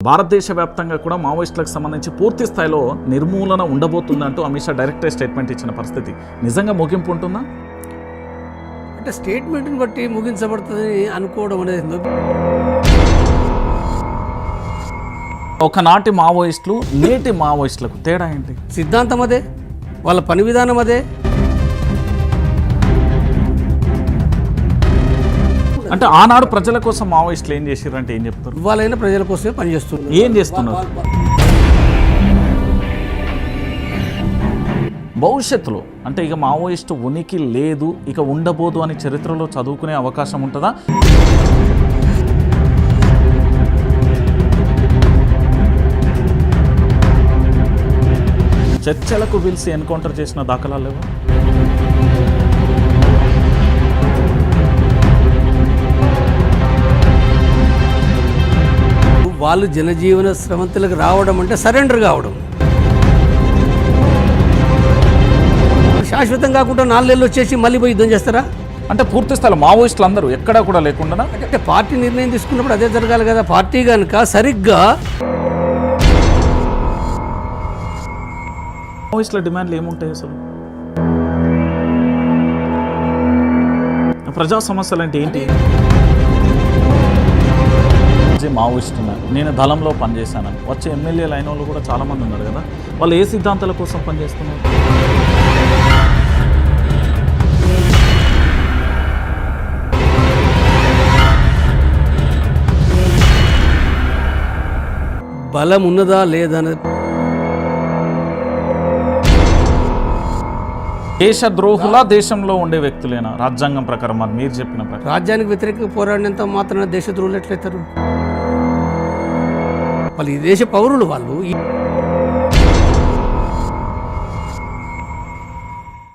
భారతదేశ వ్యాప్తంగా కూడా మావోయిస్టులకు సంబంధించి పూర్తి స్థాయిలో నిర్మూలన ఉండబోతుందంటూ అమిత్ షా డైరెక్ట్ స్టేట్మెంట్ ఇచ్చిన పరిస్థితి నిజంగా ముగింపు ఉంటుందా? అంటే స్టేట్మెంట్ని బట్టి ముగించబడుతుందని అనుకోవడం అనేది ఒకనాటి మావోయిస్టులు నేటి మావోయిస్టులకు తేడా ఏంటి? సిద్ధాంతం అదే, వాళ్ళ పని విధానం అదే. అంటే ఆనాడు ప్రజల కోసం మావోయిస్టులు ఏం చేశారంటే ఏం చెప్తారు? ఇవాళైనా ప్రజల కోసమే పనిచేస్తున్నారు. ఏం చేస్తున్నారు? భవిష్యత్తులో అంటే ఇక మావోయిస్టు ఉనికి లేదు, ఇక ఉండబోదు అని చరిత్రలో చదువుకునే అవకాశం ఉంటుందా? చర్చలకు పిలిచి ఎన్కౌంటర్ చేసిన దాఖలాలు లేవా? వాళ్ళు జనజీవన స్రవంతులకు రావడం అంటే సరెండర్ కావడం. శాశ్వతం కాకుండా 4 నెలలు వచ్చేసి మళ్ళీ పోయి యుద్ధం చేస్తారా? అంటే పూర్తి స్థాయిలో మావోయిస్టులు అందరూ ఎక్కడా కూడా లేకుండా అంటే పార్టీ నిర్ణయం తీసుకున్నప్పుడు అదే జరగాలి కదా. పార్టీ కనుక సరిగ్గా మావోయిస్టుల డిమాండ్లు ఏముంటాయి అసలు? ప్రజా సమస్యలు అంటే ఏంటి? మావోయిస్టున్నారు, నేను దళంలో పనిచేశానని వచ్చే ఎమ్మెల్యేలు అయిన వాళ్ళు కూడా చాలామంది ఉన్నారు కదా. వాళ్ళు ఏ సిద్ధాంతాల కోసం పనిచేస్తున్నారు? బలం ఉన్నదా లేదా అనేది దేశద్రోహుల దేశంలో ఉండే వ్యక్తులేనా రాజ్యాంగం ప్రకారం? అది మీరు చెప్పిన ప్రకారం రాజ్యానికి వ్యతిరేకంగా పోరాడినంత మాత్రాన దేశద్రోహులు ఎట్లయితారు? వాళ్ళు ఈ దేశ పౌరులు. వాళ్ళు